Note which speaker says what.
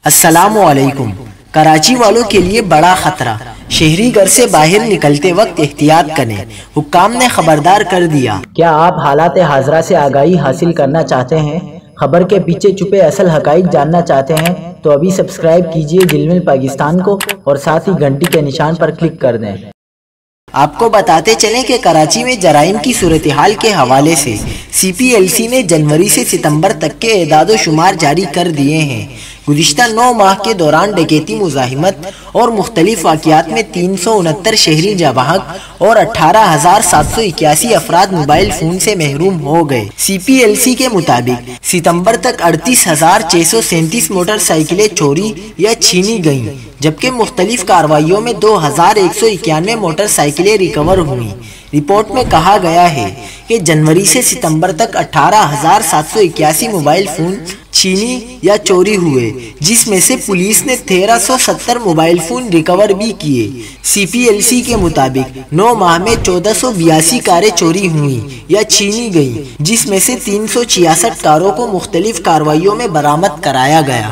Speaker 1: السلام علیکم۔ کراچی والوں کے لیے بڑا خطرہ، شہری گھر سے باہر نکلتے وقت احتیاط کریں، حکام نے خبردار کر دیا۔
Speaker 2: کیا آپ حالات حاضرہ سے آگاہی حاصل کرنا چاہتے ہیں؟ خبر کے پیچھے چھپے اصل حقائق جاننا چاہتے ہیں تو ابھی سبسکرائب کیجئے جلمل پاکستان کو اور ساتھ ہی گھنٹی کے نشان پر کلک کر دیں۔
Speaker 1: آپ کو بتاتے چلیں کہ کراچی میں جرائم کی صورتحال کے حوالے سے سی پی ایل سی نے جنوری سے ستمبر تک کے اعداد و شمار جاری کر دیے ہیں۔ گزشتہ 9 ماہ کے دوران ڈکیتی، مزاحمت اور مختلف واقعات میں 369 شہری جاں بحق اور 18,781 افراد موبائل فون سے محروم ہو گئے۔ سی پی ایل سی کے مطابق ستمبر تک 38,637 موٹر سائیکلیں چوری یا چھینی گئیں، جبکہ مختلف کارروائیوں میں 2,191 موٹر سائیکلیں ریکور ہوئیں۔ رپورٹ میں کہا گیا ہے کہ جنوری سے ستمبر تک 18,781 موبائل فون چھینی یا چوری ہوئے، جس میں سے پولیس نے 1,370 موبائل فون ریکور بھی کیے۔ سی پی ایل سی کے مطابق 9 ماہ میں 1,482 کاریں چوری ہوئیں یا چھینی گئیں، جس میں سے 366 کاروں کو مختلف کارروائیوں میں برآمد کرایا گیا۔